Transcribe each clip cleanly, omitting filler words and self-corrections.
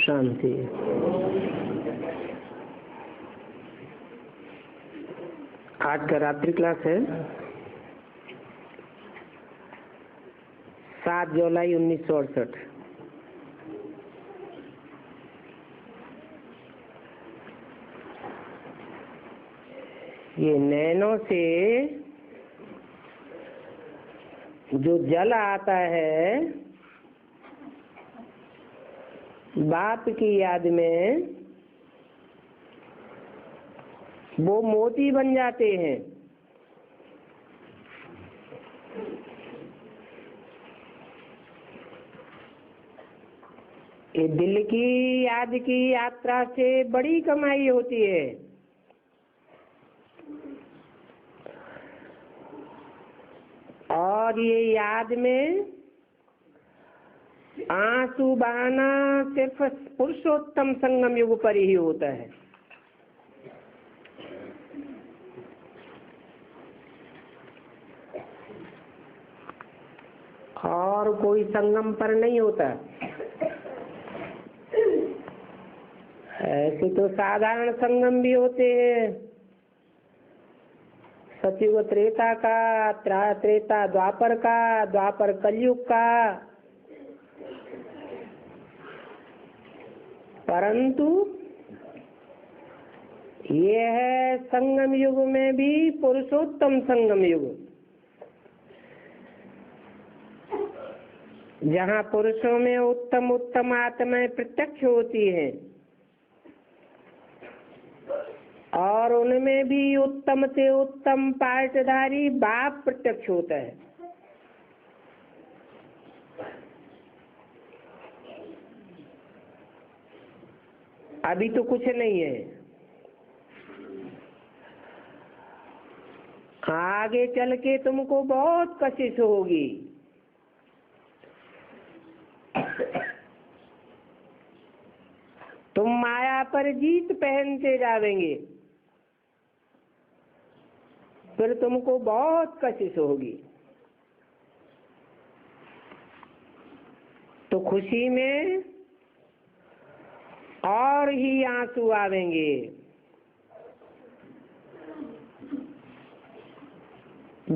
शांति। आज का रात्रि क्लास है 7 जुलाई 1968। ये नैनों से जो जल आता है बाप की याद में, वो मोती बन जाते हैं। ये दिल की याद की यात्रा से बड़ी कमाई होती है। और ये याद में आंसू बहाना सिर्फ पुरुषोत्तम संगम युग पर ही होता है। और कोई संगम पर नहीं होता। ऐसे तो साधारण संगम भी होते हैं, सतयुग त्रेता का, त्रेता द्वापर का, द्वापर कलयुग का। परंतु ये है संगम युग में भी पुरुषोत्तम संगम युग, जहाँ पुरुषों में उत्तम उत्तम आत्माएं प्रत्यक्ष होती हैं और उनमें भी उत्तम से उत्तम पाठधारी बाप प्रत्यक्ष होता है। अभी तो कुछ नहीं है, आगे चल के तुमको बहुत कशिश होगी। तुम माया पर जीत पहनते जावेंगे, फिर तुमको बहुत कशिश होगी। तो खुशी में और ही आंसू आवेंगे।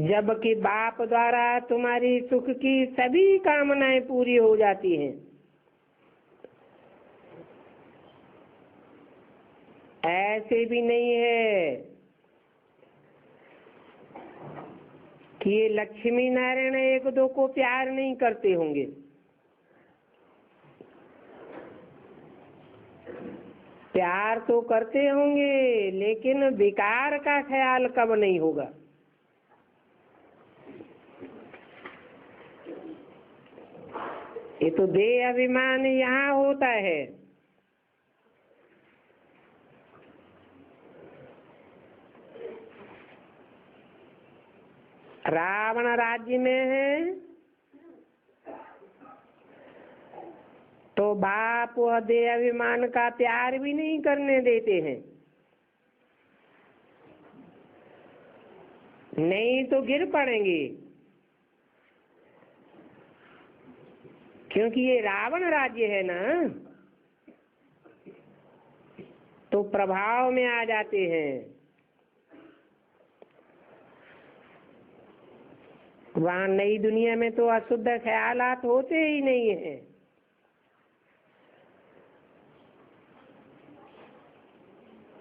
जबकि बाप द्वारा तुम्हारी सुख की सभी कामनाएं पूरी हो जाती हैं। ऐसे भी नहीं है कि ये लक्ष्मी नारायण एक दो को प्यार नहीं करते होंगे। प्यार तो करते होंगे, लेकिन विकार का ख्याल कब नहीं होगा। ये तो देह अभिमान यहाँ होता है। रावण राज्य में है तो बाप वह देह अभिमान का प्यार भी नहीं करने देते हैं, नहीं तो गिर पड़ेंगे। क्योंकि ये रावण राज्य है ना, तो प्रभाव में आ जाते हैं। वहां नई दुनिया में तो अशुद्ध ख्यालात होते ही नहीं है।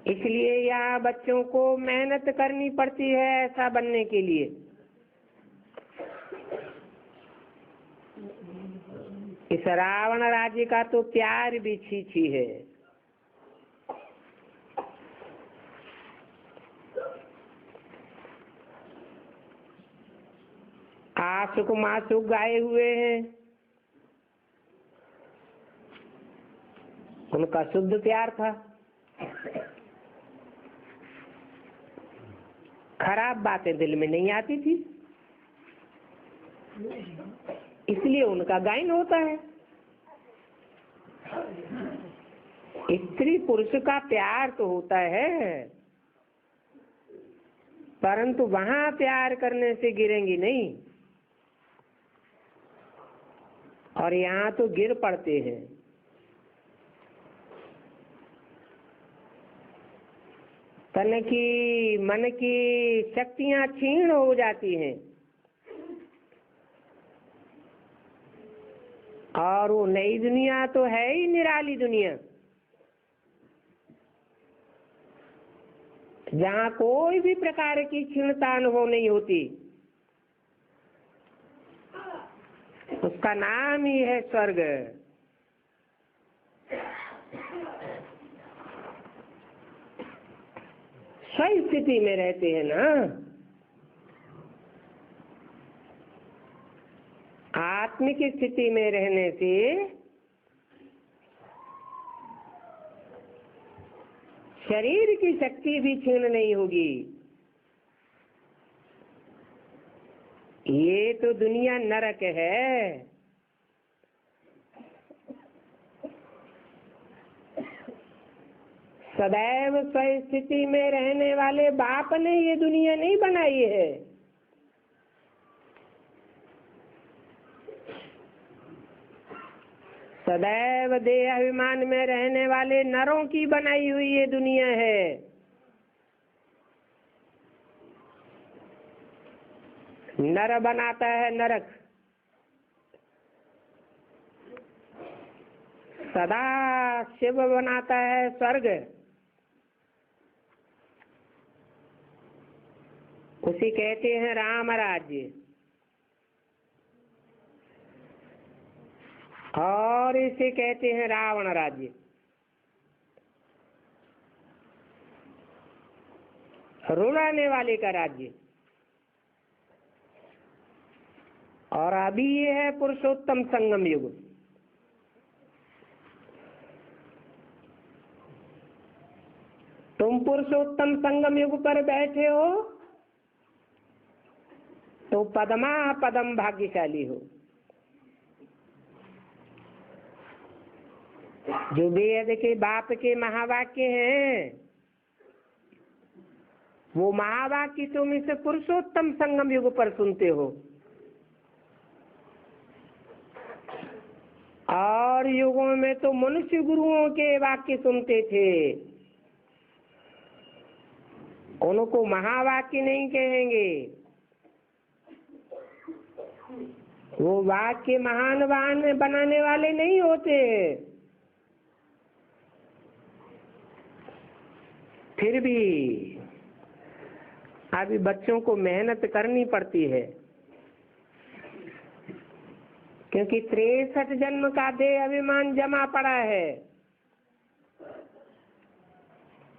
इसलिए यहाँ बच्चों को मेहनत करनी पड़ती है ऐसा बनने के लिए। इस रावण राज्य का तो प्यार भी छी है। आशुक माशुक गाए हुए हैं, उनका शुद्ध प्यार था। खराब बातें दिल में नहीं आती थी, इसलिए उनका गायन होता है। स्त्री पुरुष का प्यार तो होता है, परंतु वहां प्यार करने से गिरेंगी नहीं। और यहाँ तो गिर पड़ते हैं। तन की मन की शक्तियां क्षीण हो जाती हैं और वो नई दुनिया तो है ही निराली दुनिया, जहाँ कोई भी प्रकार की क्षीणता अनुभव नहीं होती। उसका नाम ही है स्वर्ग। सही स्थिति में रहते हैं ना, आत्मिक स्थिति में रहने से शरीर की शक्ति भी क्षीण नहीं होगी। ये तो दुनिया नरक है। सदैव स्थिति में रहने वाले बाप ने ये दुनिया नहीं बनाई है। सदैव देह अभिमान में रहने वाले नरों की बनाई हुई ये दुनिया है। नर बनाता है नरक, सदा शिव बनाता है स्वर्ग। उसे कहते हैं राम राज्य, और इसे कहते हैं रावण राज्य। रुलाने वाले का राज्य। और अभी ये है पुरुषोत्तम संगम युग। तुम पुरुषोत्तम संगम युग पर बैठे हो तो पदमा पदम भाग्यशाली हो। जो वेद के बाप के महावाक्य हैं, वो महावाक्य तुम इस पुरुषोत्तम संगम युग पर सुनते हो। और युगों में तो मनुष्य गुरुओं के वाक्य सुनते थे, उनको महावाक्य नहीं कहेंगे। वो वाक्य महानवान बनाने वाले नहीं होते। फिर भी अभी बच्चों को मेहनत करनी पड़ती है, क्योंकि 63 जन्म का देह अभिमान जमा पड़ा है।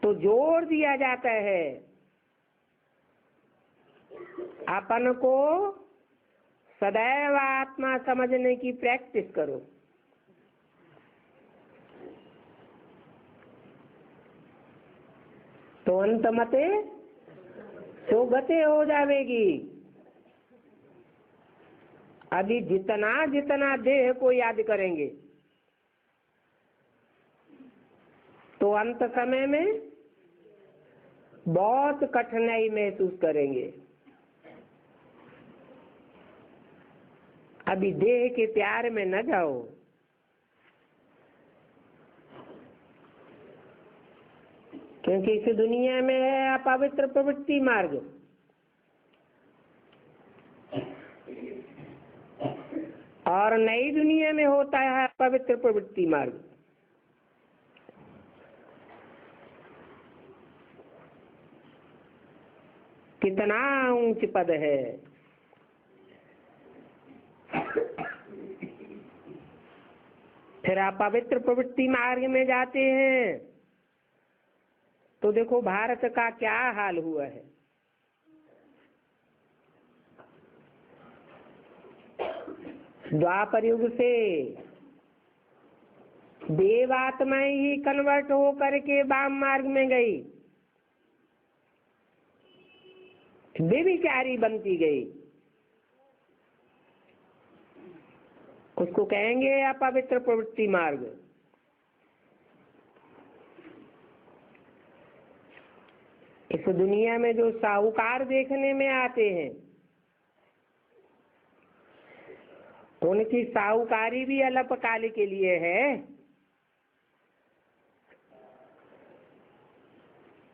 तो जोर दिया जाता है अपन को सदैव आत्मा समझने की प्रैक्टिस करो। तो अंत मते सोगते हो जावेगी। अभी जितना जितना देह को याद करेंगे तो अंत समय में बहुत कठिनाई महसूस करेंगे। अभी देह के प्यार में न जाओ। क्योंकि इस दुनिया में है अपवित्र प्रवृत्ति मार्ग, और नई दुनिया में होता है पवित्र प्रवृत्ति मार्ग। कितना ऊंच पद है। फिर आप पवित्र प्रवृत्ति मार्ग में जाते हैं तो देखो भारत का क्या हाल हुआ है। द्वापर युग से देवात्माएं ही कन्वर्ट हो करके वाम मार्ग में गई, बेविचारी बनती गई। उसको कहेंगे अपवित्र प्रवृत्ति मार्ग। इस दुनिया में जो साहूकार देखने में आते हैं, उनकी साहूकारी भी अल्पकाल के लिए है।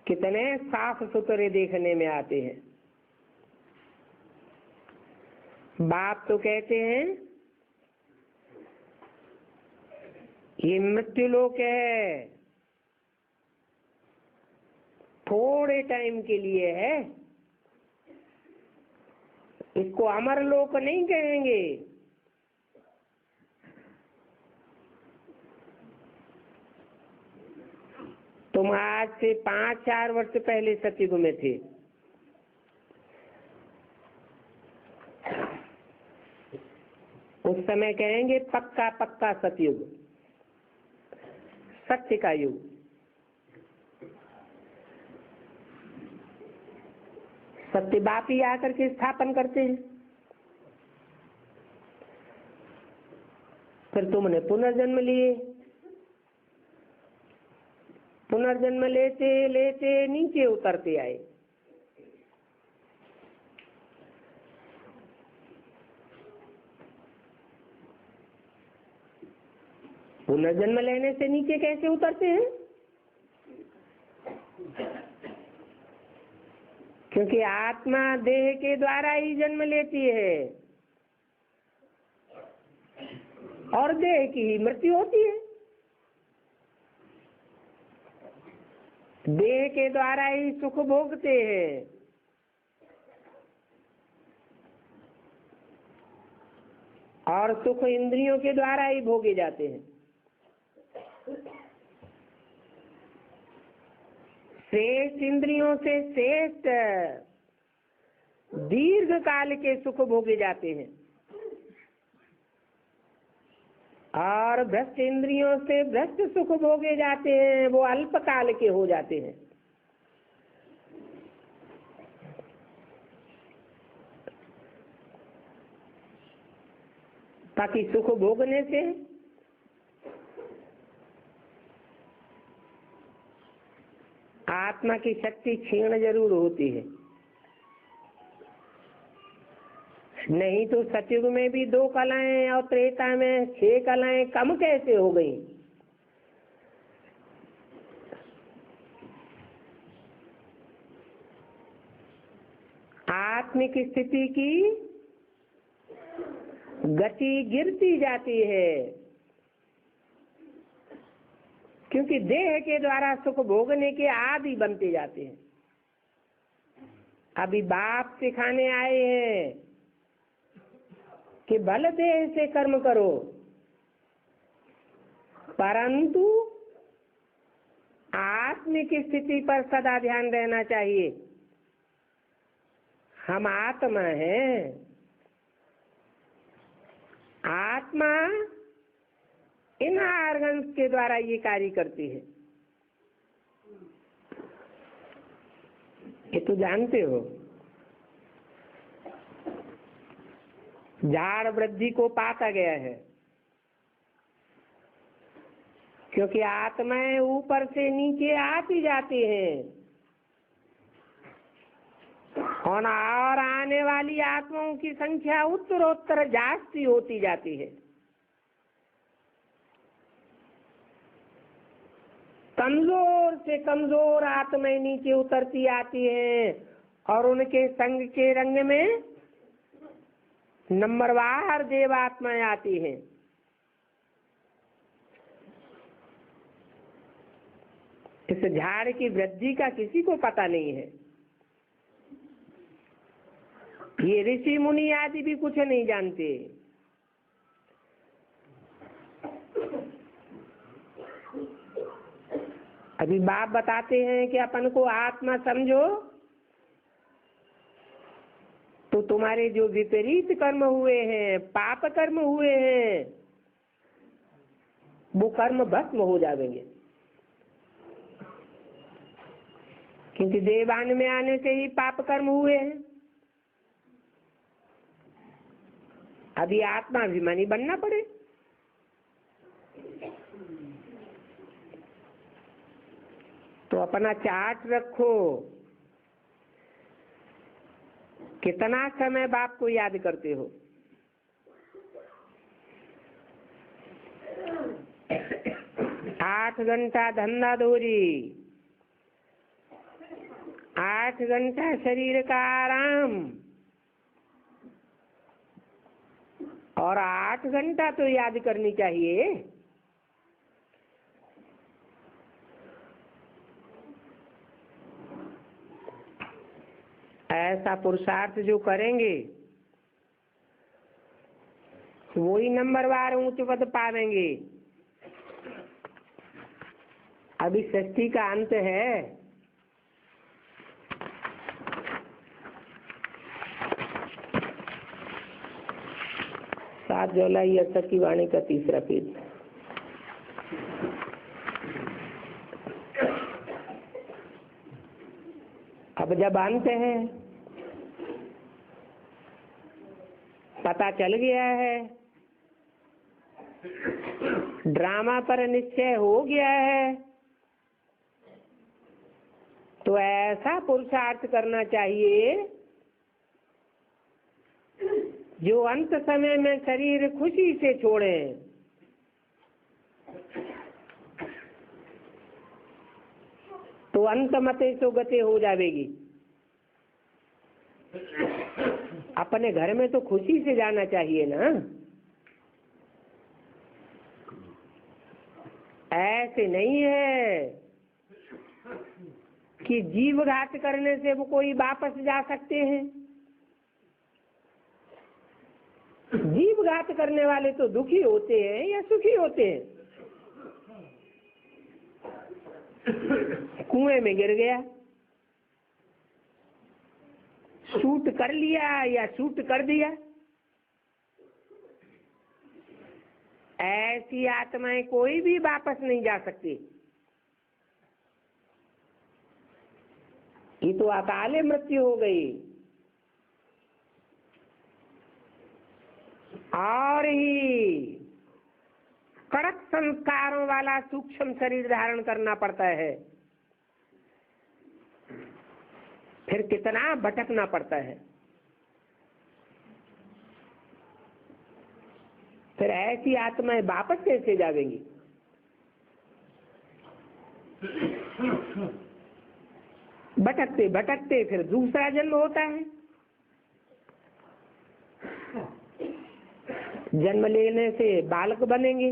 कितने साफ सुथरे देखने में आते हैं। बाप तो कहते हैं ये मृत्यु लोक है, थोड़े टाइम के लिए है, इसको अमर लोक नहीं कहेंगे। तुम आज से 5-4 वर्ष पहले सतयुग में थे, उस समय कहेंगे पक्का पक्का सतयुग, सत्य का युग। सत्य बाप ही आकर के स्थापन करते हैं। फिर तुमने पुनर्जन्म लिए, पुनर्जन्म लेते लेते नीचे उतरते आए। पुनर्जन्म लेने से नीचे कैसे उतरते हैं? क्योंकि आत्मा देह के द्वारा ही जन्म लेती है और देह की ही मृत्यु होती है। देह के द्वारा ही सुख भोगते हैं और सुख इंद्रियों के द्वारा ही भोगे जाते हैं। श्रेष्ठ इंद्रियों से श्रेष्ठ दीर्घ काल के सुख भोगे जाते हैं और भ्रष्ट इंद्रियों से भ्रष्ट सुख भोगे जाते हैं, वो अल्प काल के हो जाते हैं। ताकि सुख भोगने से आत्मा की शक्ति क्षीण जरूर होती है। नहीं तो सतयुग में भी 2 कलाएं और त्रेता में 6 कलाएं कम कैसे हो गई? आत्मिक स्थिति की गति गिरती जाती है क्योंकि देह के द्वारा सुख भोगने के आदि बनते जाते हैं। अभी बाप सिखाने आए हैं कि बल देह से कर्म करो, परंतु आत्मिक स्थिति पर सदा ध्यान रहना चाहिए। हम आत्मा हैं, आत्मा इन ऑर्गन्स के द्वारा ये कार्य करती है, ये तो जानते हो। झाड़ वृद्धि को पाता गया है क्योंकि आत्माएं ऊपर से नीचे आती जाती हैं और आने वाली आत्माओं की संख्या उत्तरोत्तर जास्ती होती जाती है। कमजोर से कमजोर आत्माएं नीचे उतरती आती हैं और उनके संग के रंग में नंबरवार देवात्माएं आती हैं। इस झाड़ की वृद्धि का किसी को पता नहीं है। ये ऋषि मुनि आदि भी कुछ नहीं जानते। अभी बाप बताते हैं कि अपन को आत्मा समझो तो तुम्हारे जो विपरीत कर्म हुए हैं, पाप कर्म हुए हैं, वो कर्म भस्म हो जाएंगे। क्योंकि देवान में आने से ही पाप कर्म हुए हैं। अभी आत्मा अभिमानी बनना पड़े। तो अपना चार्ट रखो, कितना समय बाप को याद करते हो। 8 घंटा धंधा धोरी, 8 घंटा शरीर का आराम और 8 घंटा तो याद करनी चाहिए। ऐसा पुरुषार्थ जो करेंगे वही नंबरवार ऊंच पद पावेंगे। अभी षष्ठी का अंत है, सात जुलाई अरसठ की वाणी का 3रा पेज। अब जब अंत है, पता चल गया है, ड्रामा पर निश्चय हो गया है, तो ऐसा पुरुषार्थ करना चाहिए जो अंत समय में शरीर खुशी से छोड़े। तो अंत मते सो गते हो जाएगी। अपने घर में तो खुशी से जाना चाहिए ना, ऐसे नहीं है कि जीव घात करने से वो कोई वापस जा सकते हैं। जीव घात करने वाले तो दुखी होते हैं या सुखी होते हैं। कुएं में गिर गया, शूट कर लिया या शूट कर दिया, ऐसी आत्माएं कोई भी वापस नहीं जा सकती। ये तो अकाले मृत्यु हो गई। और ही कड़क संस्कारों वाला सूक्ष्म शरीर धारण करना पड़ता है, फिर कितना भटकना पड़ता है। फिर ऐसी आत्माएं वापस कैसे जाएंगी? भटकते भटकते फिर दूसरा जन्म होता है। जन्म लेने से बालक बनेंगे,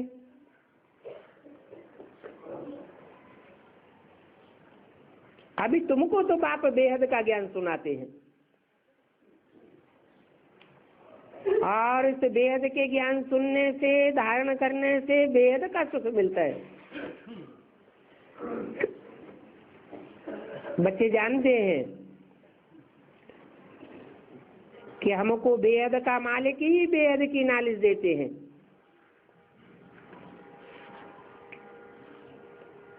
अभी तुमको तो बाप बेहद का ज्ञान सुनाते हैं और इस बेहद के ज्ञान सुनने से, धारण करने से बेहद का सुख मिलता है। बच्चे जानते हैं कि हमको बेहद का मालिक ही बेहद की नॉलेज देते हैं।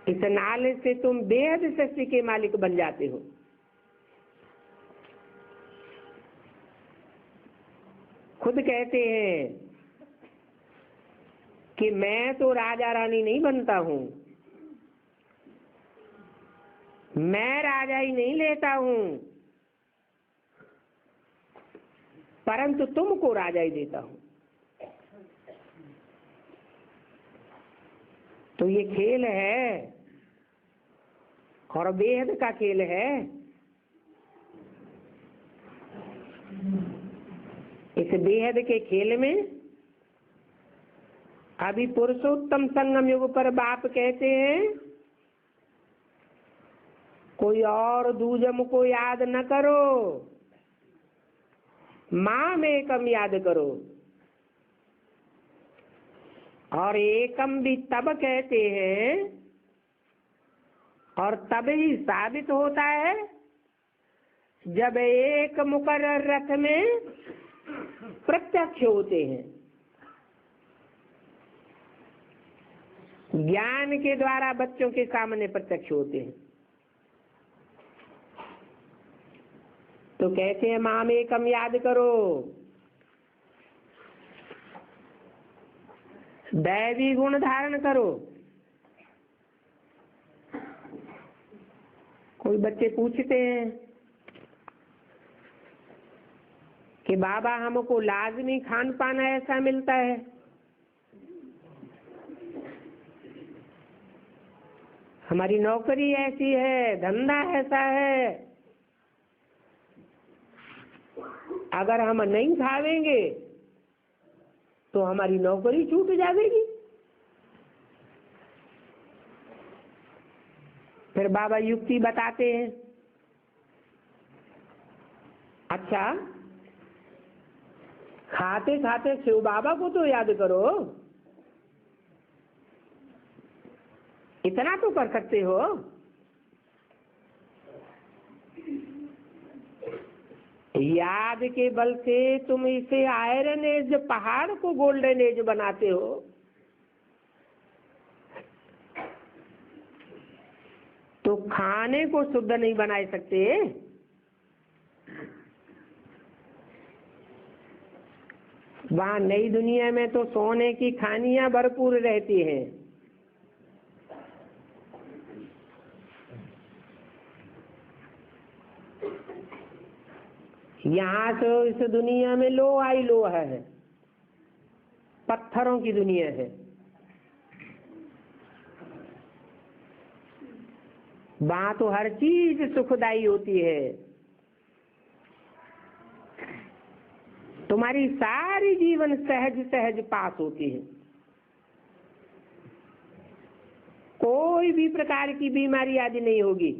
इस नॉलेज से तुम बेहद शक्ति के मालिक बन जाते हो। खुद कहते हैं कि मैं तो राजा रानी नहीं बनता हूं, मैं राजा ही नहीं लेता हूं, परंतु तुमको राजा ही देता हूं। तो ये खेल है और बेहद का खेल है। इस बेहद के खेल में अभी पुरुषोत्तम संगम युग पर बाप कहते हैं कोई और दूजम को याद न करो, माम एकम याद करो। और एकम भी तब कहते हैं और तब ही साबित होता है जब एक मुकर्रर रथ में प्रत्यक्ष होते हैं। ज्ञान के द्वारा बच्चों के सामने प्रत्यक्ष होते हैं। तो कहते हैं माम एकम याद करो, दैवी गुण धारण करो। कोई बच्चे पूछते हैं कि बाबा हमको लाजमी खान पान ऐसा मिलता है, हमारी नौकरी ऐसी है, धंधा ऐसा है, अगर हम नहीं खावेंगे तो हमारी नौकरी छूट जाएगी। फिर बाबा युक्ति बताते हैं, अच्छा खाते खाते शिव बाबा को तो याद करो, इतना तो कर सकते हो। याद के बल से तुम इसे आयरन एज पहाड़ को गोल्डन एज बनाते हो। तो खाने को शुद्ध नहीं बना सकते। वहां नई दुनिया में तो सोने की खानियां भरपूर रहती हैं। यहाँ तो इस दुनिया में लो आई लो है, पत्थरों की दुनिया है। वहां तो हर चीज सुखदायी होती है। तुम्हारी सारी जीवन सहज सहज पास होती है। कोई भी प्रकार की बीमारी आदि नहीं होगी।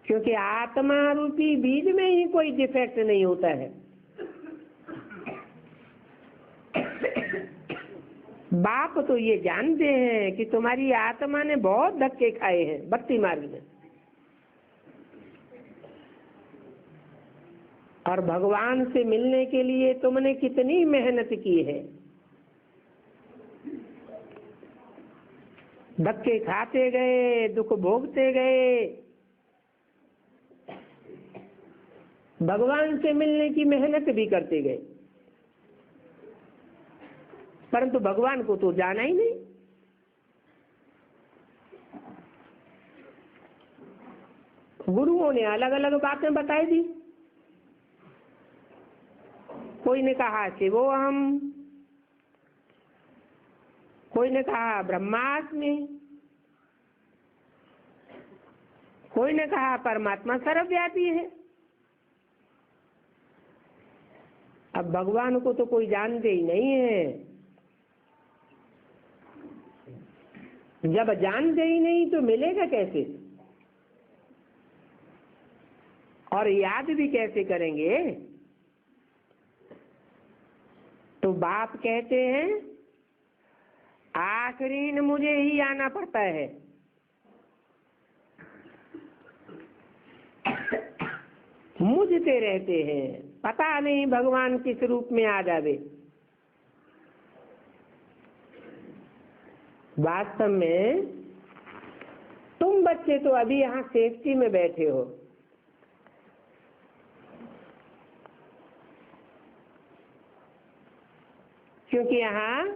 क्योंकि आत्मा रूपी बीज में ही कोई डिफेक्ट नहीं होता है। बाप तो ये जानते हैं कि तुम्हारी आत्मा ने बहुत धक्के खाए हैं भक्ति मार्ग में, और भगवान से मिलने के लिए तुमने कितनी मेहनत की है। धक्के खाते गए, दुख भोगते गए, भगवान से मिलने की मेहनत भी करते गए, परंतु भगवान को तो जाना ही नहीं। गुरुओं ने अलग अलग बातें बताई दी। कोई ने कहा शिवोहम, कोई ने कहा ब्रह्मास्मि, कोई ने कहा परमात्मा सर्वव्यापी है। अब भगवान को तो कोई जानते ही नहीं है। जब जानते ही नहीं तो मिलेगा कैसे, और याद भी कैसे करेंगे। तो बाप कहते हैं आखिरी में मुझे ही आना पड़ता है। मुझते रहते हैं, पता नहीं भगवान किस रूप में आ जावे। वास्तव में तुम बच्चे तो अभी यहाँ सेफ्टी में बैठे हो। क्योंकि यहाँ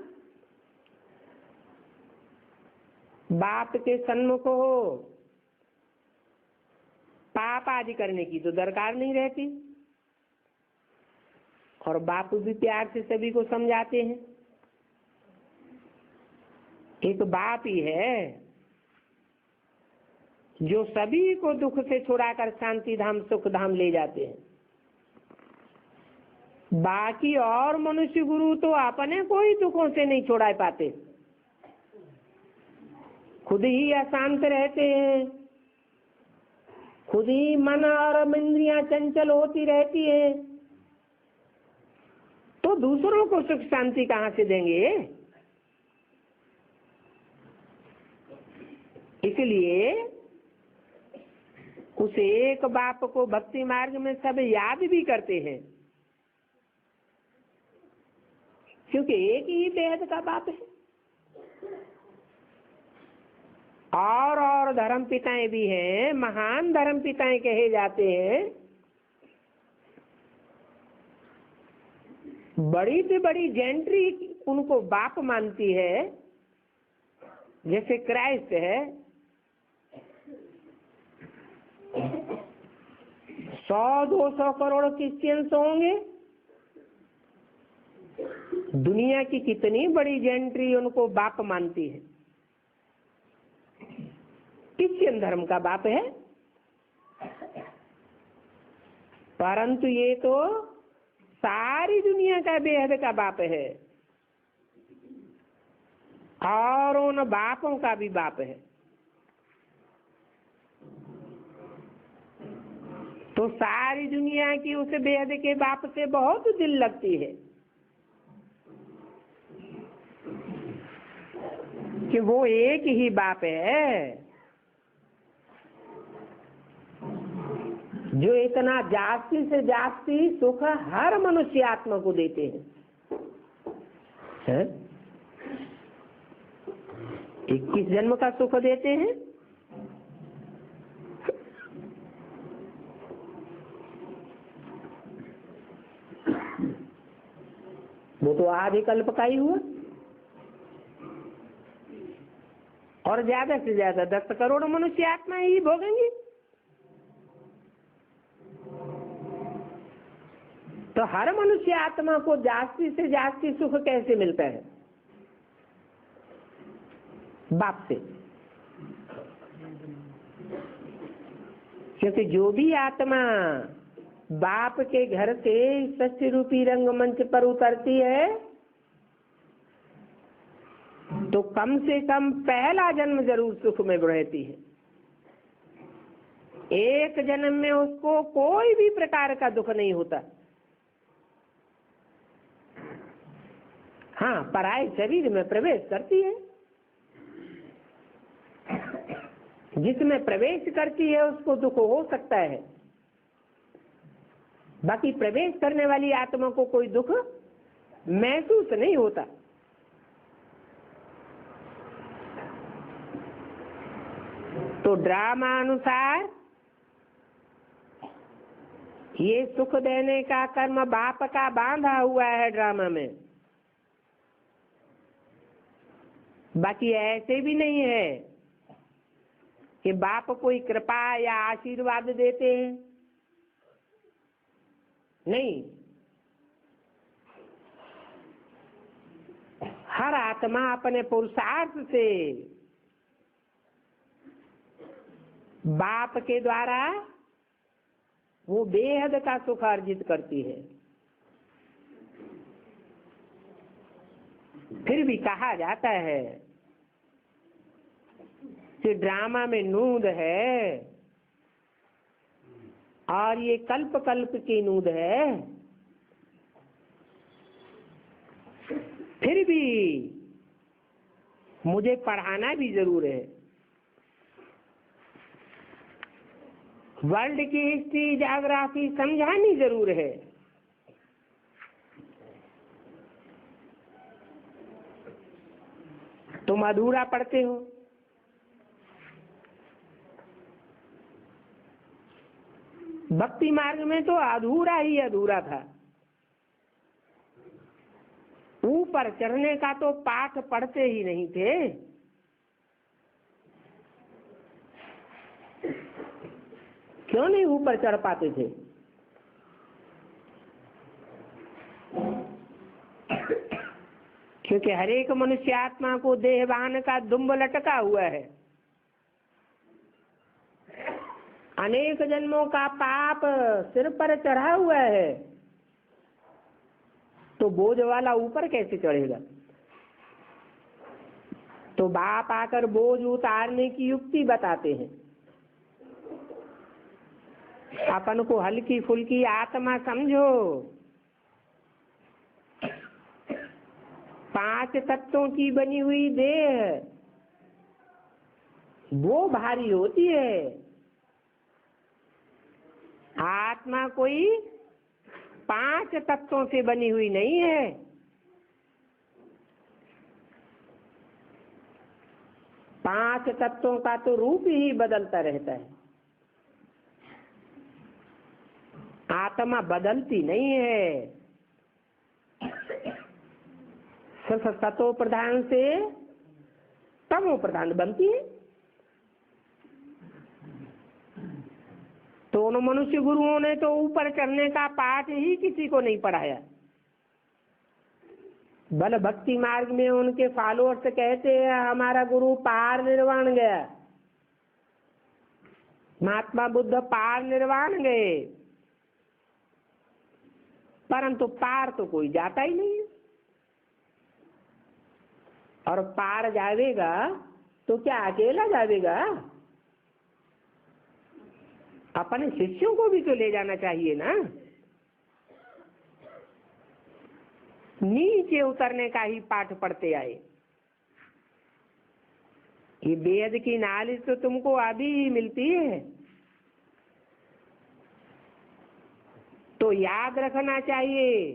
बाप के सन्मुख हो, पाप आदि करने की तो दरकार नहीं रहती, और बाप भी प्यार से सभी को समझाते हैं। एक बाप ही है जो सभी को दुख से छुड़ाकर शांति धाम सुख धाम ले जाते हैं। बाकी और मनुष्य गुरु तो अपने कोई दुखों से नहीं छुड़ा पाते, खुद ही अशांत रहते हैं, खुद ही मन और इंद्रियां चंचल होती रहती है, तो दूसरों को सुख शांति कहां से देंगे। इसलिए उस एक बाप को भक्ति मार्ग में सब याद भी करते हैं, क्योंकि एक ही बेहद का बाप है। और धर्म पिताएं भी हैं, महान धर्म पिताएं कहे जाते हैं। बड़ी से बड़ी जेंट्री उनको बाप मानती है, जैसे क्राइस्ट है। 100-200 करोड़ क्रिश्चियंस होंगे, दुनिया की कितनी बड़ी जेंट्री उनको बाप मानती है। क्रिश्चियन धर्म का बाप है। परंतु ये तो सारी दुनिया का बेहद का बाप है और उन बापों का भी बाप है। तो सारी दुनिया की उस बेहद के बाप से बहुत दिल लगती है कि वो एक ही बाप है जो इतना जास्ती से जास्ती सुख हर मनुष्य आत्मा को देते हैं। 21 जन्म का सुख देते हैं। वो तो आधे कल्प का ही हुआ और ज्यादा से ज्यादा 10 करोड़ मनुष्य आत्मा ही भोगेंगे। तो हर मनुष्य आत्मा को जास्ती से जास्ती सुख कैसे मिलता है? बाप से। क्योंकि जो भी आत्मा बाप के घर से सत्य रूपी रंगमंच पर उतरती है तो कम से कम पहला जन्म जरूर सुख में रहती है। एक जन्म में उसको कोई भी प्रकार का दुख नहीं होता। हाँ, पराये शरीर में प्रवेश करती है। जिसमें प्रवेश करती है उसको दुख हो सकता है, बाकी प्रवेश करने वाली आत्मा को कोई दुख महसूस नहीं होता। तो ड्रामा अनुसार ये सुख देने का कर्म बाप का बांधा हुआ है ड्रामा में। बाकी ऐसे भी नहीं है कि बाप कोई कृपा या आशीर्वाद देते हैं, नहीं। हर आत्मा अपने पुरुषार्थ से बाप के द्वारा वो बेहद का सुख अर्जित करती है। फिर भी कहा जाता है कि ड्रामा में नूद है और ये कल्प कल्प की नूद है। फिर भी मुझे पढ़ाना भी जरूर है। वर्ल्ड की हिस्ट्री ज्योग्राफी समझानी जरूर है। तुम अधूरा पढ़ते हो। भक्ति मार्ग में तो अधूरा ही अधूरा था। ऊपर चढ़ने का तो पाठ पढ़ते ही नहीं थे। क्यों नहीं ऊपर चढ़ पाते थे? क्योंकि हर एक मनुष्य आत्मा को देहवान का दुम्ब लटका हुआ है। अनेक जन्मों का पाप सिर पर चढ़ा हुआ है, तो बोझ वाला ऊपर कैसे चढ़ेगा? तो बाप आकर बोझ उतारने की युक्ति बताते हैं। अपन को हल्की फुल्की आत्मा समझो। 5 तत्वों की बनी हुई देह वो भारी होती है। आत्मा कोई 5 तत्वों से बनी हुई नहीं है। पांच तत्वों का तो रूप ही बदलता रहता है। आत्मा बदलती नहीं है, सिर्फ सतो प्रधान से तमो प्रधान बनती है। तो उन मनुष्य गुरुओं ने तो ऊपर चढ़ने का पाठ ही किसी को नहीं पढ़ाया। बल भक्ति मार्ग में उनके फॉलोअर्स कहते हैं हमारा गुरु पार निर्वाण गया, महात्मा बुद्ध पार निर्वाण गए। परंतु पार तो कोई जाता ही नहीं है। और पार जावेगा तो क्या अकेला जावेगा? अपने शिष्यों को भी तो ले जाना चाहिए ना। नीचे उतरने का ही पाठ पढ़ते आए। ये वेद की नॉलेज तो तुमको अभी ही मिलती है, तो याद रखना चाहिए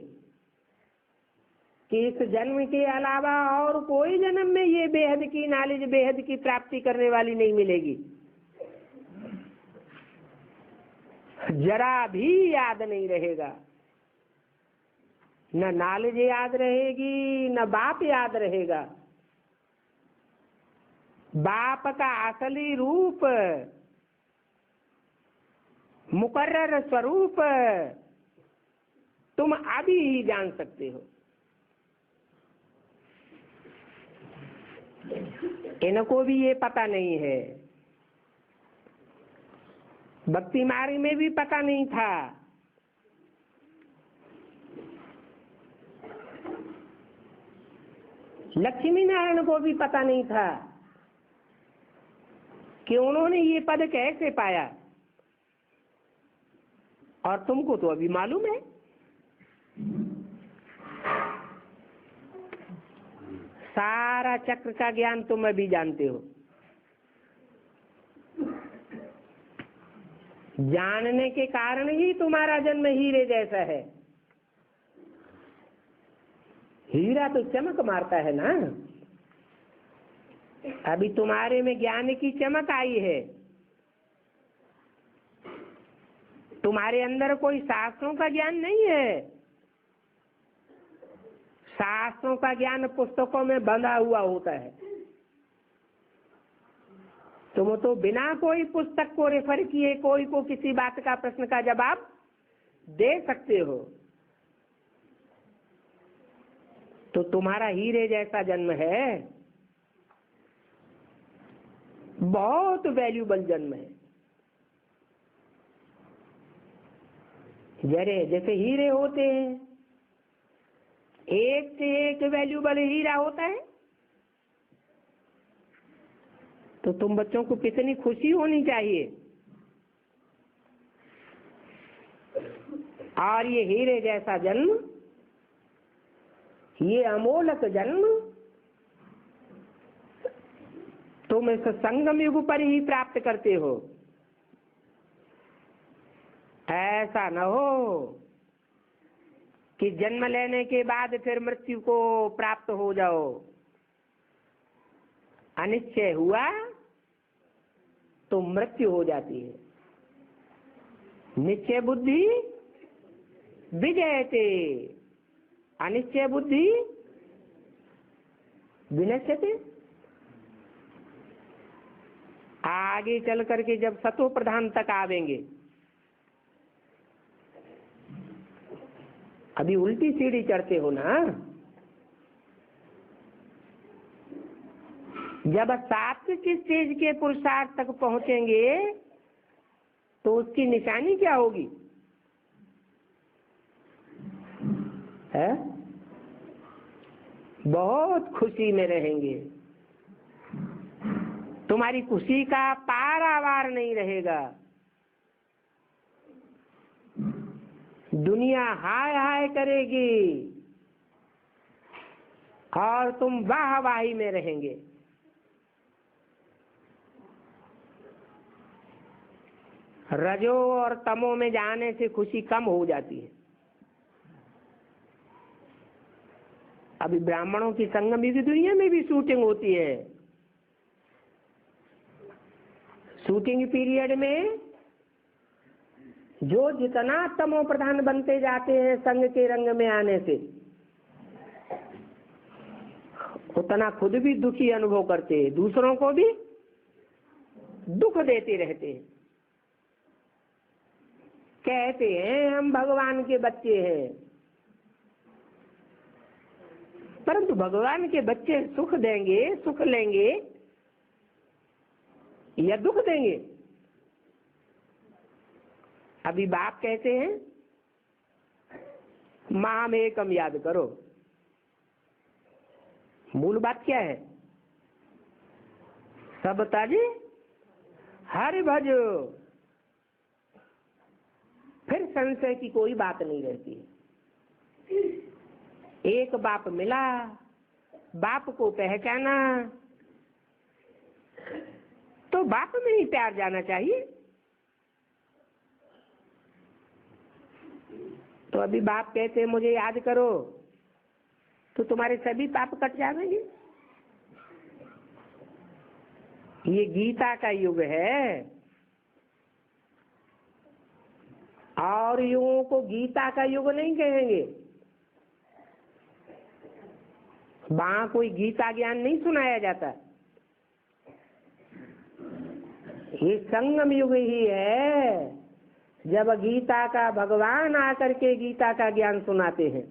कि इस जन्म के अलावा और कोई जन्म में ये बेहद की नॉलेज, बेहद की प्राप्ति करने वाली नहीं मिलेगी। जरा भी याद नहीं रहेगा, न नॉलेज याद रहेगी, न बाप याद रहेगा। बाप का असली रूप, मुकर्रर स्वरूप तुम अभी ही जान सकते हो। इनको भी ये पता नहीं है, भक्ति मार्ग में भी पता नहीं था। लक्ष्मी नारायण को भी पता नहीं था कि उन्होंने ये पद कैसे पाया, और तुमको तो अभी मालूम है। सारा चक्र का ज्ञान तुम अभी जानते हो। जानने के कारण ही तुम्हारा जन्म हीरे जैसा है। हीरा तो चमक मारता है ना। अभी तुम्हारे में ज्ञान की चमक आई है। तुम्हारे अंदर कोई शास्त्रों का ज्ञान नहीं है। शास्त्रों का ज्ञान पुस्तकों में बंधा हुआ होता है। तुम तो बिना कोई पुस्तक को रेफर किए कोई को किसी बात का प्रश्न का जवाब दे सकते हो। तो तुम्हारा हीरे जैसा जन्म है, बहुत वैल्यूबल जन्म है। जैसे हीरे होते हैं, एक से एक वैल्यूबल हीरा होता है, तो तुम बच्चों को कितनी खुशी होनी चाहिए। और ये हीरे जैसा जन्म, ये अमोलक जन्म तुम इस संगम युग पर ही प्राप्त करते हो। ऐसा न हो कि जन्म लेने के बाद फिर मृत्यु को प्राप्त हो जाओ। अनिश्चय हुआ तो मृत्यु हो जाती है। निश्चय बुद्धि विजयते, अनिश्चय बुद्धि विनश्यते। आगे चल करके जब सतो प्रधान तक आवेंगे, अभी उल्टी सीढ़ी चढ़ते हो ना। जब सात्विक स्टेज के पुरुषार्थ तक पहुंचेंगे तो उसकी निशानी क्या होगी? है? बहुत खुशी में रहेंगे। तुम्हारी खुशी का पारावार नहीं रहेगा। दुनिया हाय हाय करेगी और तुम वाहवाही में रहेंगे। रजो और तमो में जाने से खुशी कम हो जाती है। अभी ब्राह्मणों की संगम की दुनिया में भी शूटिंग होती है। शूटिंग पीरियड में जो जितना तमो प्रधान बनते जाते हैं संग के रंग में आने से, उतना खुद भी दुखी अनुभव करते हैं, दूसरों को भी दुख देते रहते हैं। कहते हैं हम भगवान के बच्चे हैं, परंतु भगवान के बच्चे सुख देंगे, सुख लेंगे या दुख देंगे? अभी बाप कहते हैं माम एकम याद करो। मूल बात क्या है? सब ताजे हरि भजो, फिर संशय की कोई बात नहीं रहती। एक बाप मिला, बाप को पहचाना, तो बाप में ही प्यार जाना चाहिए। तो अभी बाप कहते हैं मुझे याद करो, तो तुम्हारे सभी पाप कट जाएंगे। ये गीता का युग है, और युगों को गीता का युग नहीं कहेंगे। वहां कोई गीता ज्ञान नहीं सुनाया जाता। ये संगम युग ही है, जब गीता का भगवान आकर के गीता का ज्ञान सुनाते हैं।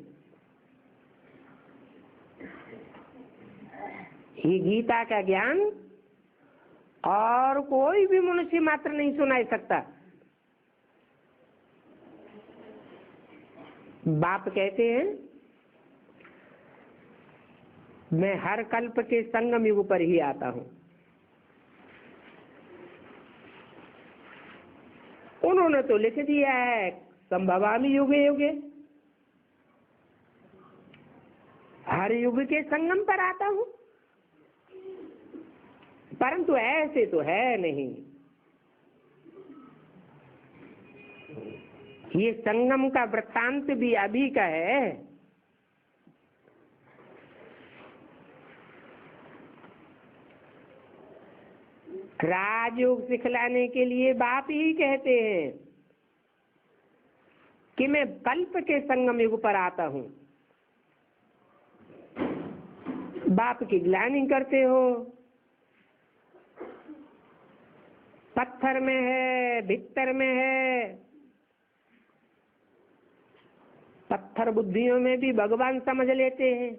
ये गीता का ज्ञान और कोई भी मनुष्य मात्र नहीं सुना सकता। बाप कहते हैं मैं हर कल्प के संगम युग पर ही आता हूं। उन्होंने तो लिख दिया है संभवामि युगे युगे, हर युग के संगम पर आता हूं, परंतु ऐसे तो है नहीं। ये संगम का वृत्तांत भी अभी का है। राजयोग सिखलाने के लिए बाप ही कहते हैं कि मैं कल्प के संगम युग पर आता हूं। बाप की ग्लानि करते हो, पत्थर में है, भीतर में है। पत्थर बुद्धियों में भी भगवान समझ लेते हैं,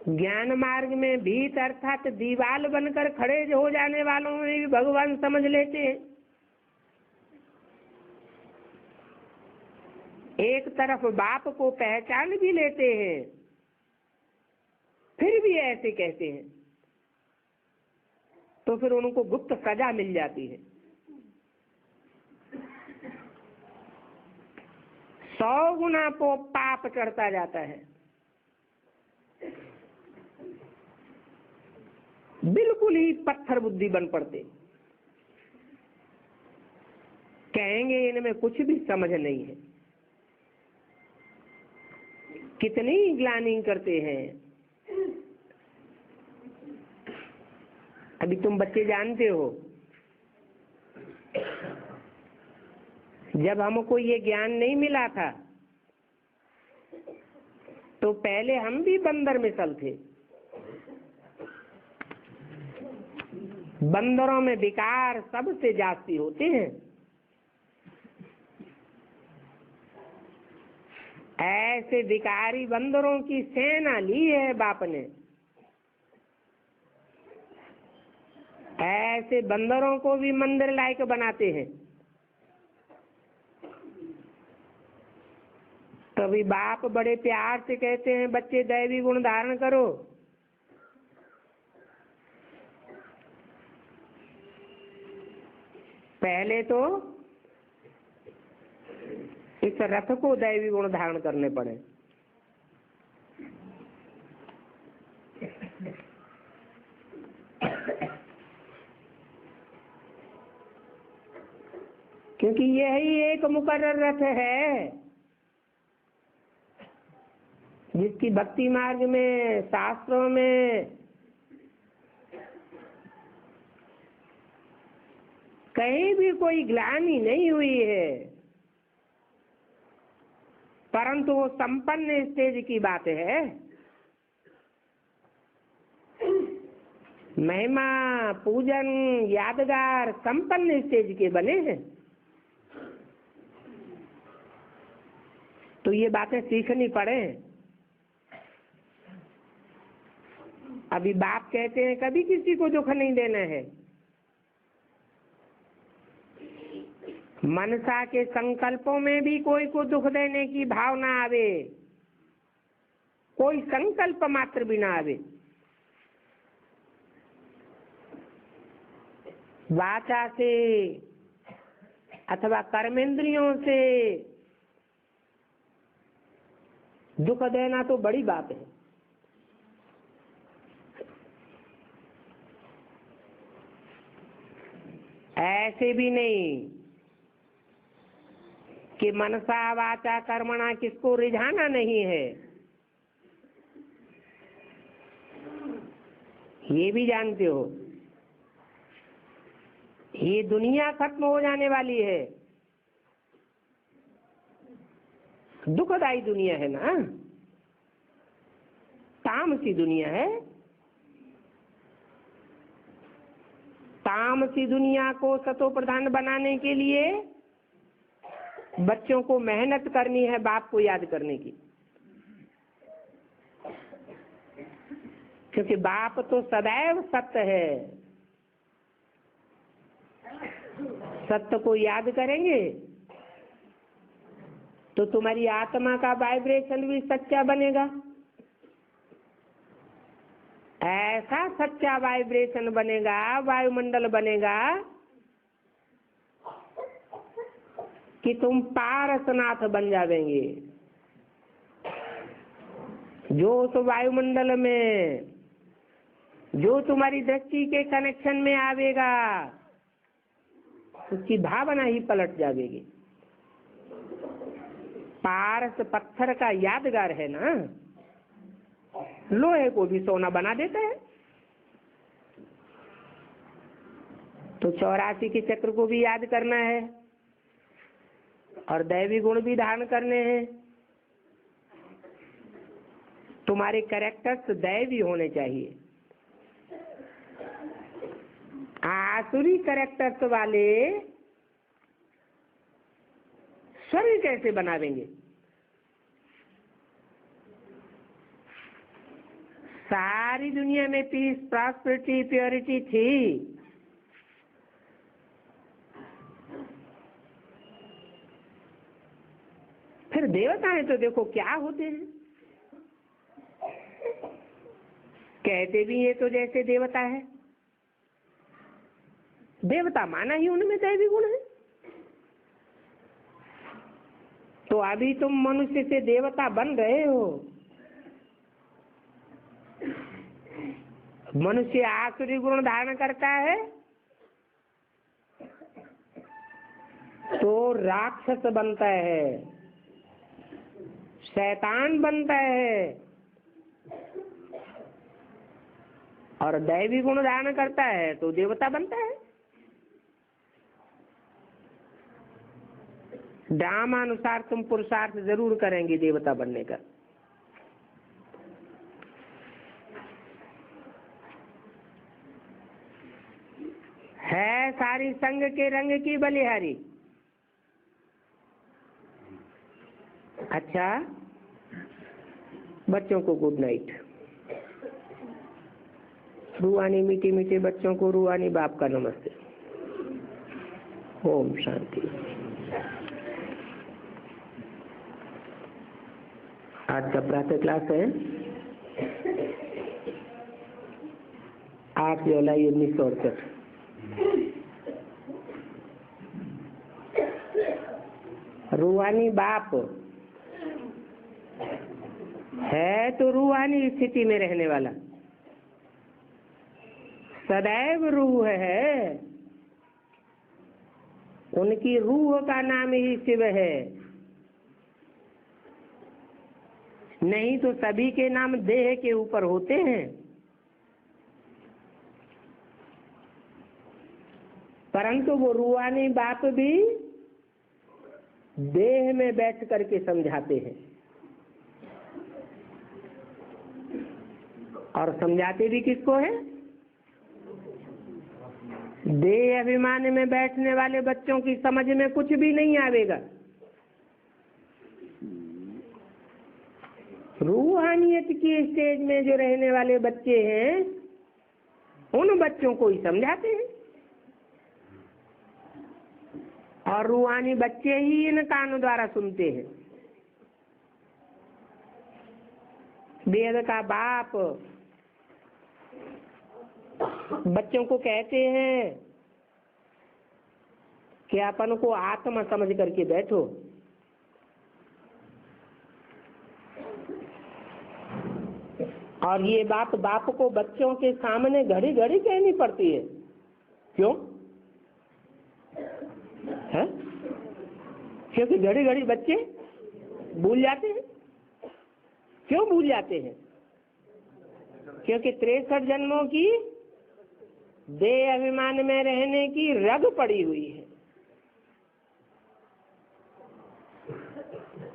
ज्ञान मार्ग में भीत अर्थात दीवाल बनकर खड़े हो जाने वालों में भी भगवान समझ लेते हैं। एक तरफ बाप को पहचान भी लेते हैं, फिर भी ऐसे कहते हैं, तो फिर उनको गुप्त सजा मिल जाती है। 100 गुना पाप चढ़ता जाता है। बिल्कुल ही पत्थर बुद्धि बन पड़ते, कहेंगे इनमें कुछ भी समझ नहीं है। कितनी ग्लानि करते हैं। अभी तुम बच्चे जानते हो, जब हमको ये ज्ञान नहीं मिला था तो पहले हम भी बंदर मिसल थे। बंदरों में विकार सबसे जास्ती होते हैं। ऐसे विकारी बंदरों की सेना ली है बाप ने। ऐसे बंदरों को भी मंदिर लायक बनाते हैं। तभी बाप बड़े प्यार से कहते हैं बच्चे दैवी गुण धारण करो। पहले तो इस रथ को दैवी गुण धारण करने पड़े। क्योंकि यही एक मुकर्रर रथ है जिसकी भक्ति मार्ग में, शास्त्रों में कहीं भी कोई ग्लानि नहीं हुई है, परंतु वो संपन्न स्टेज की बात है। महिमा, पूजन, यादगार संपन्न स्टेज के बने हैं। तो ये बातें सीखनी पड़े। अभी बाप कहते हैं कभी किसी को दुख नहीं देना है। मनसा के संकल्पों में भी कोई को दुख देने की भावना आवे, कोई संकल्प मात्र भी ना आवे। वाचा से अथवा कर्मेंद्रियों से दुख देना तो बड़ी बात है। ऐसे भी नहीं कि मनसा वाचा कर्मणा किसको रिझाना नहीं है, ये भी जानते हो। ये दुनिया खत्म हो जाने वाली है, दुखदायी दुनिया है ना, तामसी दुनिया है। तामसी दुनिया को सतो प्रधान बनाने के लिए बच्चों को मेहनत करनी है बाप को याद करने की, क्योंकि बाप तो सदैव सत्य है। सत्य को याद करेंगे तो तुम्हारी आत्मा का वाइब्रेशन भी सच्चा बनेगा। ऐसा सच्चा वाइब्रेशन बनेगा, वायुमंडल बनेगा कि तुम पारसनाथ बन जावेंगे। जो उस वायुमंडल में जो तुम्हारी दृष्टि के कनेक्शन में आवेगा उसकी भावना ही पलट जाएगी। पारस पत्थर का यादगार है ना, लोहे को भी सोना बना देता है। तो 84 के चक्र को भी याद करना है और दैवी गुण भी धारण करने हैं। तुम्हारे कैरेक्टर्स दैवी होने चाहिए। आसुरी कैरेक्टर्स वाले स्वर्ग कैसे बनावेंगे? सारी दुनिया में पीस, प्रॉस्पेरिटी, प्योरिटी थी, फिर देवताएं तो देखो क्या होते हैं। कहते भी ये तो जैसे देवता है, देवता माना ही उनमें दैवी गुण है। तो अभी तुम मनुष्य से देवता बन रहे हो। मनुष्य आसुरी गुण धारण करता है तो राक्षस बनता है, शैतान बनता है, और दैवी गुण धारण करता है तो देवता बनता है। ड्रामानुसार तुम पुरुषार्थ जरूर करेंगे देवता बनने का। है सारी संग के रंग की बलिहारी। अच्छा, बच्चों को गुड नाइट। रूहानी मीठे मीठे बच्चों को रूहानी बाप का नमस्ते। ओम शांति। आज का प्रातः क्लास है 8 जुलाई 1968। रूहानी बाप है तो रूहानी स्थिति में रहने वाला, सदैव रूह है। उनकी रूह का नाम ही शिव है, नहीं तो सभी के नाम देह के ऊपर होते हैं। परंतु वो रूहानी बाप भी देह में बैठ करके समझाते हैं, और समझाते भी किसको है? देह अभिमान में बैठने वाले बच्चों की समझ में कुछ भी नहीं आवेगा। रूहानियत की स्टेज में जो रहने वाले बच्चे हैं उन बच्चों को ही समझाते हैं, और रूहानी बच्चे ही इन कानों द्वारा सुनते हैं। वेद का बाप बच्चों को कहते हैं कि अपन को आत्मा समझ करके बैठो। और ये बाप को बच्चों के सामने घड़ी घड़ी कहनी पड़ती है। क्यों है? क्योंकि घड़ी घड़ी बच्चे भूल जाते हैं। क्यों भूल जाते हैं? क्योंकि 63 जन्मों की देह अभिमान में रहने की रग पड़ी हुई है।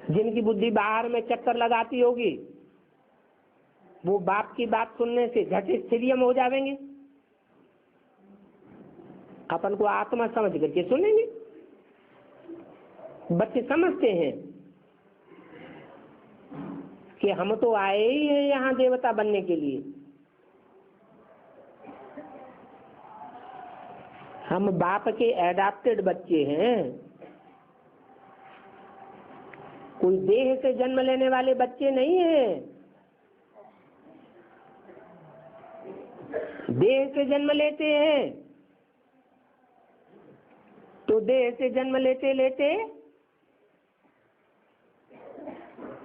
जिनकी बुद्धि बाहर में चक्कर लगाती होगी वो बाप की बात सुनने से झट स्थिरियम हो जाएंगे। अपन को आत्मा समझ करके सुनेंगे। बच्चे समझते हैं कि हम तो आए ही हैं यहाँ देवता बनने के लिए। हम बाप के एडाप्टेड बच्चे हैं। कोई देह से जन्म लेने वाले बच्चे नहीं हैं। देह से जन्म लेते हैं तो देह से जन्म लेते लेते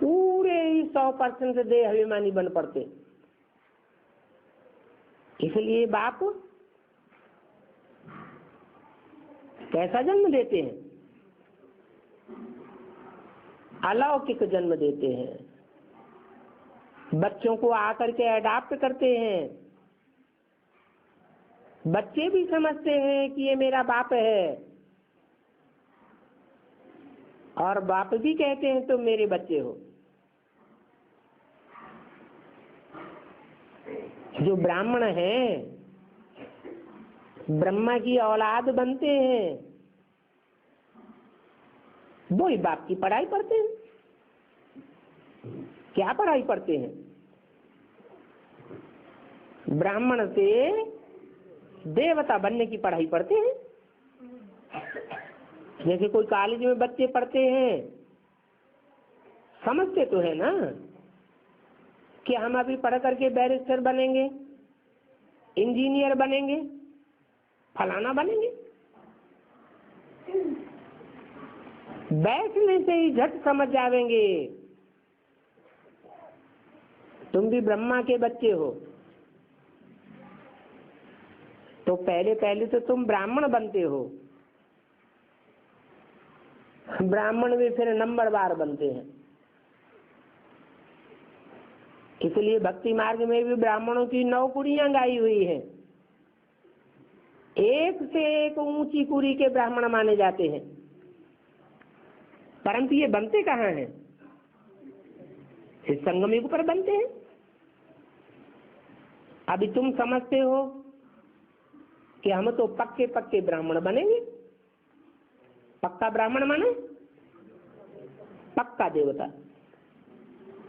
पूरे ही 100% देह अभिमानी बन पड़ते। इसलिए बाप कैसा जन्म देते हैं? अलौकिक जन्म देते हैं। बच्चों को आकर के अडॉप्ट करते हैं। बच्चे भी समझते हैं कि ये मेरा बाप है और बाप भी कहते हैं तुम मेरे बच्चे हो। जो ब्राह्मण हैं ब्रह्मा की औलाद बनते हैं वो ही बाप की पढ़ाई पढ़ते हैं। क्या पढ़ाई पढ़ते हैं? ब्राह्मण से देवता बनने की पढ़ाई पढ़ते हैं। जैसे कोई कॉलेज में बच्चे पढ़ते हैं, समझते तो है ना कि हम अभी पढ़ करके बैरिस्टर बनेंगे, इंजीनियर बनेंगे, फलाना बनेंगे। बैठने से ही झट समझ जाएंगे तुम भी ब्रह्मा के बच्चे हो। तो पहले तो तुम ब्राह्मण बनते हो। ब्राह्मण भी फिर नंबरवार बनते हैं। इसलिए भक्ति मार्ग में भी ब्राह्मणों की 9 कुड़ियां गाई हुई हैं। एक से एक ऊंची कुड़ी के ब्राह्मण माने जाते हैं। परंतु ये बनते कहाँ हैं? इस संगम युग पर बनते हैं। अभी तुम समझते हो कि हम तो पक्के पक्के ब्राह्मण बनेंगे। पक्का ब्राह्मण माने पक्का देवता।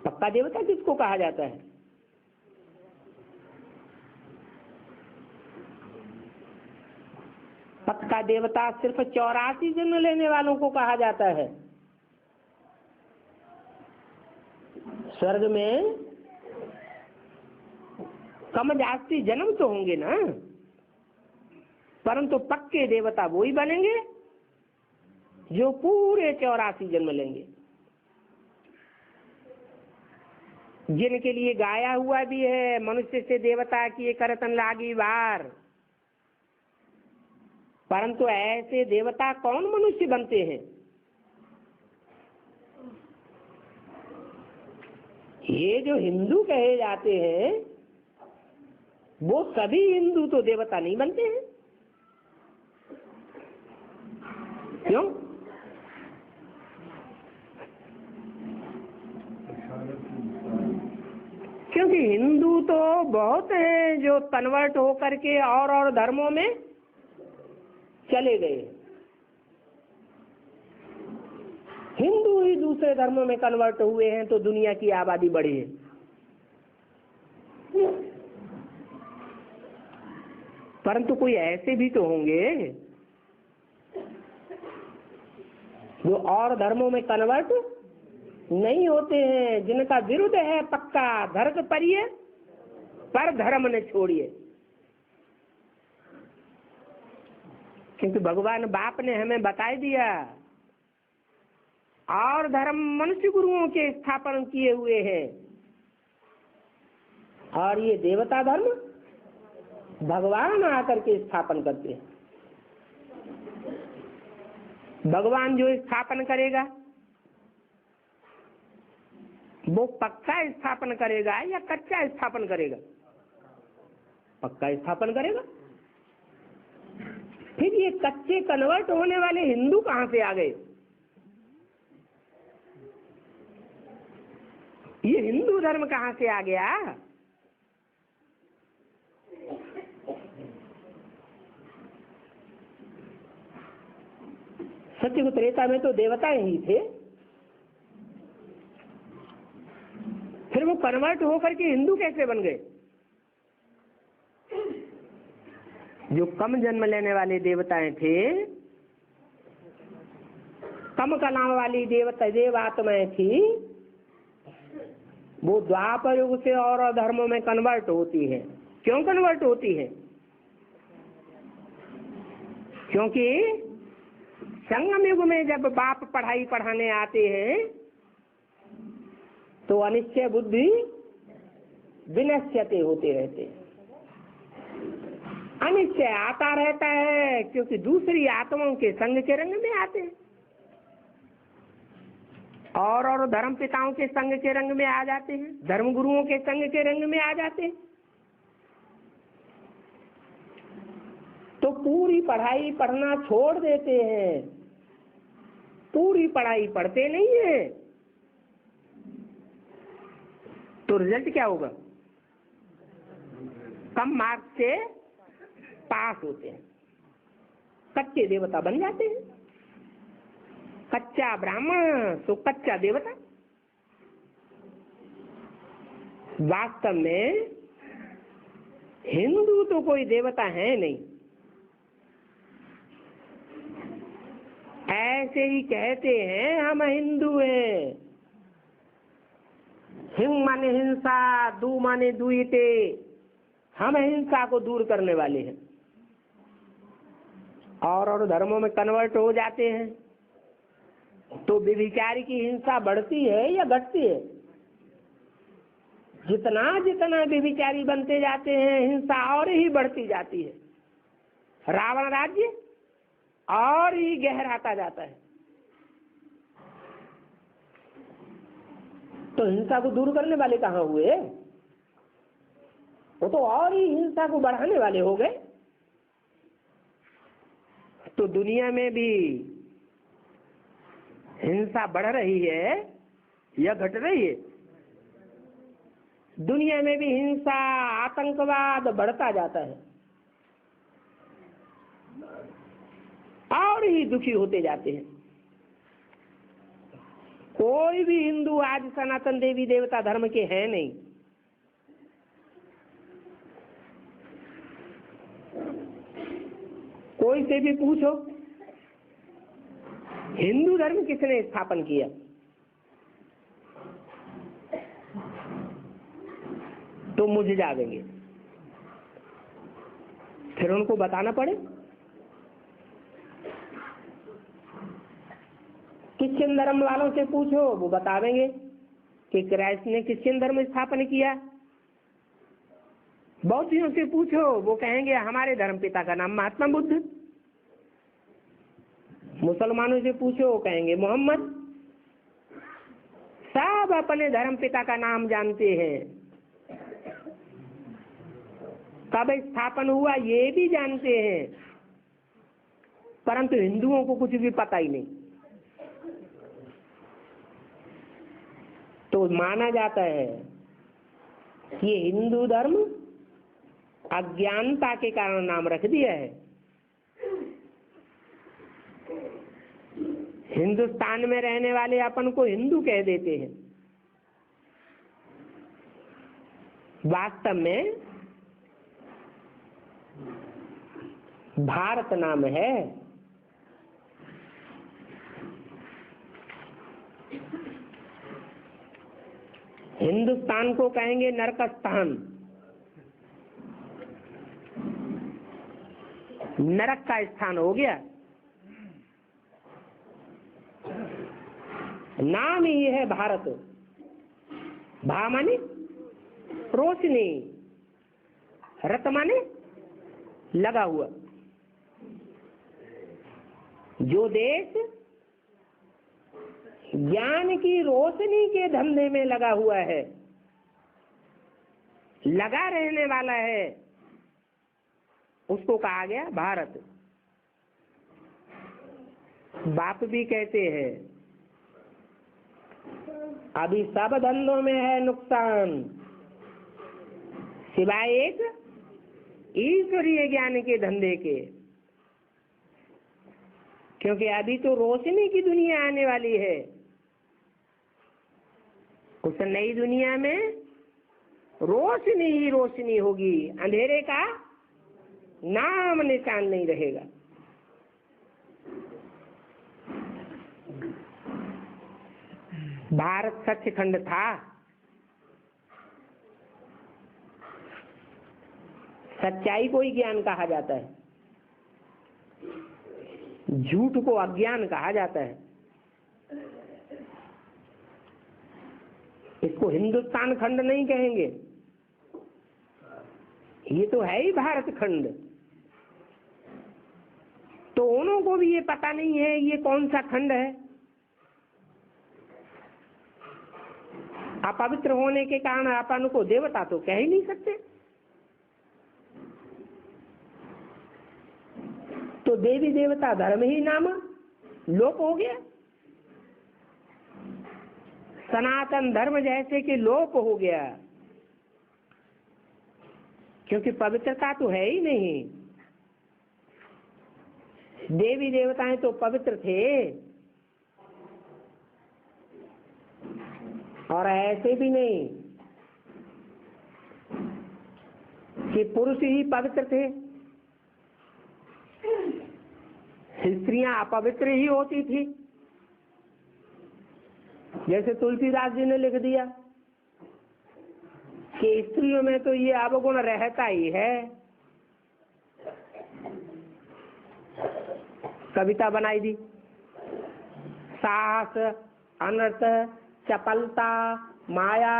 पक्का देवता किसको कहा जाता है? पक्का देवता सिर्फ 84 जन्म लेने वालों को कहा जाता है। स्वर्ग में कम जास्ती जन्म तो होंगे ना, परंतु पक्के देवता वो ही बनेंगे जो पूरे 84 जन्म लेंगे। जिनके लिए गाया हुआ भी है, मनुष्य से देवता किए करतन लागी वार। परंतु ऐसे देवता कौन मनुष्य बनते हैं? ये जो हिंदू कहे जाते हैं वो सभी हिंदू तो देवता नहीं बनते हैं। क्यों? क्योंकि हिंदू तो बहुत हैं जो कन्वर्ट होकर के और धर्मों में चले गए। हिंदू ही दूसरे धर्मों में कन्वर्ट हुए हैं तो दुनिया की आबादी बढ़ी है। परंतु कोई ऐसे भी तो होंगे जो और धर्मों में कन्वर्ट नहीं होते हैं, जिनका विरुद्ध है पक्का धर्म परिये पर धर्म न छोड़िए। क्योंकि भगवान बाप ने हमें बता दिया, और धर्म मनुष्य गुरुओं के स्थापन किए हुए हैं, और ये देवता धर्म भगवान आकर के स्थापन करते हैं। भगवान जो स्थापन करेगा वो पक्का स्थापन करेगा या कच्चा स्थापन करेगा? पक्का स्थापन करेगा। फिर ये कच्चे कन्वर्ट होने वाले हिंदू कहां से आ गए? ये हिंदू धर्म कहां से आ गया? सत्युग त्रेता में तो देवता ही थे, फिर वो कन्वर्ट होकर के हिंदू कैसे बन गए? जो कम जन्म लेने वाले देवताएं थे, कम कलाम वाली देवात्माएं थी, वो द्वापर युग से और धर्मों में कन्वर्ट होती है। क्यों कन्वर्ट होती है? क्योंकि संगम युग में जब बाप पढ़ाई पढ़ाने आते हैं तो अनिश्चय बुद्धि विनश्यते होते रहते हैं। अनिश्चय आता रहता है क्योंकि दूसरी आत्माओं के संग के रंग में आते हैं, और धर्म पिताओं के संग के रंग में आ जाते हैं, धर्म गुरुओं के संग के रंग में आ जाते हैं। तो पूरी पढ़ाई पढ़ना छोड़ देते हैं, पूरी पढ़ाई पढ़ते नहीं है, तो रिजल्ट क्या होगा? कम मार्क्स से पास होते हैं, कच्चे देवता बन जाते हैं। कच्चा ब्राह्मण तो कच्चा देवता। वास्तव में हिंदू तो कोई देवता है नहीं, ऐसे ही कहते हैं हम हिंदू हैं। हिंग माने हिंसा, दू माने दुईटे, हम हिंसा को दूर करने वाले हैं। और धर्मों में कन्वर्ट हो जाते हैं तो व्यभिचारी की हिंसा बढ़ती है या घटती है? जितना जितना व्यभिचारी बनते जाते हैं हिंसा और ही बढ़ती जाती है। रावण राज्य और ही गहराता जाता है। तो हिंसा को दूर करने वाले कहाँ हुए? वो तो और ही हिंसा को बढ़ाने वाले हो गए। तो दुनिया में भी हिंसा बढ़ रही है या घट रही है? दुनिया में भी हिंसा, आतंकवाद बढ़ता जाता है और ही दुखी होते जाते हैं। कोई भी हिंदू आज सनातन देवी देवता धर्म के हैं नहीं। कोई से भी पूछो हिंदू धर्म किसने स्थापन किया, तो मुझे जागेंगे। फिर उनको बताना पड़े। क्रिश्चियन धर्म वालों से पूछो, वो बता देंगे कि क्राइस्ट ने क्रिश्चियन धर्म स्थापन किया। बौद्धियों से पूछो, वो कहेंगे हमारे धर्म पिता का नाम महात्मा बुद्ध। मुसलमानों से पूछो, वो कहेंगे मोहम्मद। सब अपने धर्म पिता का नाम जानते हैं, कब स्थापन हुआ ये भी जानते हैं, परंतु हिंदुओं को कुछ भी पता ही नहीं। तो माना जाता है कि ये हिंदू धर्म अज्ञानता के कारण नाम रख दिया है। हिंदुस्तान में रहने वाले अपन को हिंदू कह देते हैं, वास्तव में भारत नाम है। हिंदुस्तान को कहेंगे नरकस्तान, नरक का स्थान हो गया। नाम ही है भारत। भा माने रोशनी, रत माने लगा हुआ। जो देश ज्ञान की रोशनी के धंधे में लगा हुआ है, लगा रहने वाला है, उसको कहा गया भारत। बाप भी कहते हैं अभी सब धंधों में है नुकसान, सिवाय एक ईश्वरीय ज्ञान के धंधे के। क्योंकि अभी तो रोशनी की दुनिया आने वाली है, उस नई दुनिया में रोशनी ही रोशनी होगी, अंधेरे का नाम निशान नहीं रहेगा। भारत सचखंड था, सच्चाई को ही ज्ञान कहा जाता है, झूठ को अज्ञान कहा जाता है। इसको हिंदुस्तान खंड नहीं कहेंगे, ये तो है ही भारत खंड। तो उन्हों को भी ये पता नहीं है ये कौन सा खंड है। अपवित्र होने के कारण अपन को देवता तो कह ही नहीं सकते। तो देवी देवता धर्म ही नाम लोप हो गया, सनातन धर्म जैसे कि लोप हो गया, क्योंकि पवित्रता तो है ही नहीं। देवी देवताएं तो पवित्र थे, और ऐसे भी नहीं कि पुरुष ही पवित्र थे, स्त्रियां अपवित्र ही होती थी। जैसे तुलसीदास जी ने लिख दिया कि स्त्रियों में तो ये अवगुण रहता ही है। कविता बनाई दी, साहस, अनर्थ, चपलता, माया,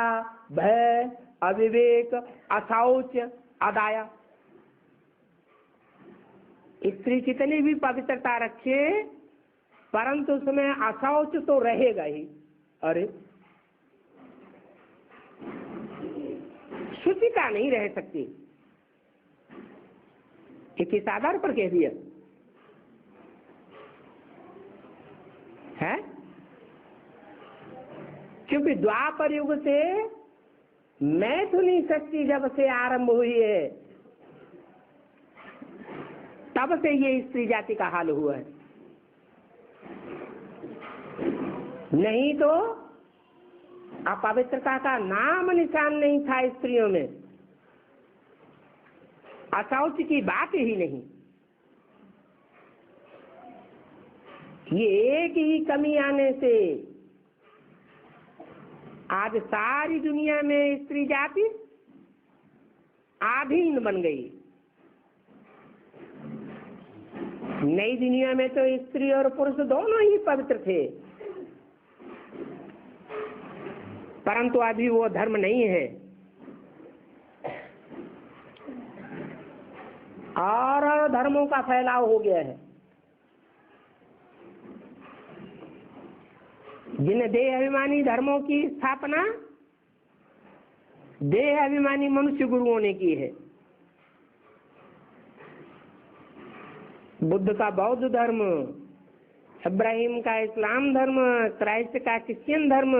भय, अविवेक, अशौच, अदाया। स्त्री कितनी भी पवित्रता रखे, परंतु उसमें अशौच तो रहेगा ही। अरे शुचिता नहीं रह सकती, ये किस आधार पर कह दिया है? क्योंकि द्वापर युग से मैथुनी शक्ति जब से आरंभ हुई है, तब से ये स्त्री जाति का हाल हुआ है। नहीं तो अपवित्रता का नाम निशान नहीं था स्त्रियों में, अशौच की बात ही नहीं। ये एक ही कमी आने से आज सारी दुनिया में स्त्री जाति आधीन बन गई। नई दुनिया में तो स्त्री और पुरुष दोनों ही पवित्र थे, परंतु अभी वो धर्म नहीं है। और धर्मों का फैलाव हो गया है। जिन देह अभिमानी धर्मों की स्थापना देह अभिमानी मनुष्य गुरुओं ने की है। बुद्ध का बौद्ध धर्म, इब्राहिम का इस्लाम धर्म, क्राइस्ट का क्रिश्चियन धर्म,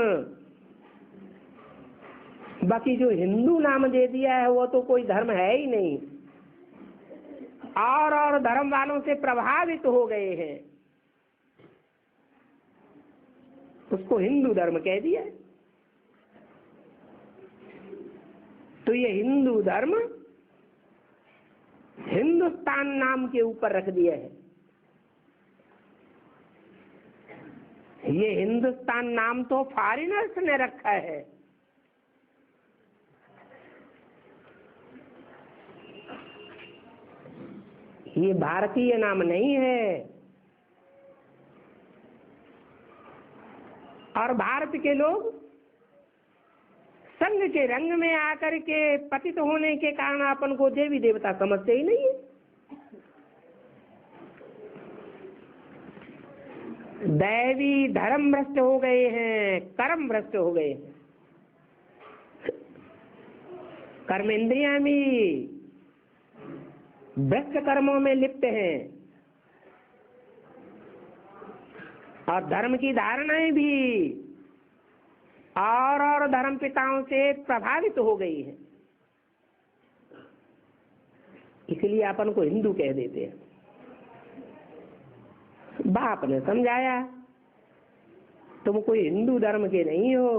बाकी जो हिंदू नाम दे दिया है वो तो कोई धर्म है ही नहीं। और धर्म वालों से प्रभावित हो गए हैं, उसको हिंदू धर्म कह दिया। तो ये हिंदू धर्म हिंदुस्तान नाम के ऊपर रख दिया है। ये हिंदुस्तान नाम तो फॉरेनर्स ने रखा है, ये भारतीय नाम नहीं है। और भारत के लोग संघ के रंग में आकर के पतित होने के कारण अपन को देवी देवता समझते ही नहीं है। दैवी धर्म भ्रष्ट हो गए हैं, कर्म भ्रष्ट हो गए हैं। कर्मेंद्रियां भी भ्रष्ट कर्मों में लिप्त हैं और धर्म की धारणाएं भी और धर्म पिताओं से प्रभावित हो गई है। इसलिए अपन को हिंदू कह देते हैं। बाप ने समझाया तुम कोई हिंदू धर्म के नहीं हो,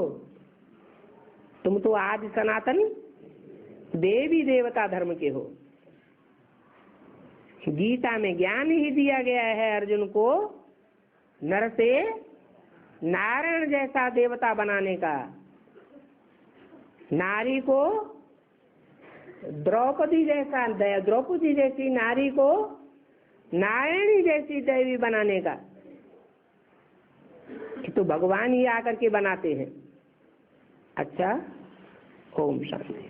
तुम तो आदि सनातन देवी देवता धर्म के हो। गीता में ज्ञान ही दिया गया है अर्जुन को नर से नारायण जैसा देवता बनाने का, नारी को द्रौपदी जैसी नारी को नारायणी जैसी देवी बनाने का। तो भगवान ही आकर के बनाते हैं। अच्छा, ओम शांति।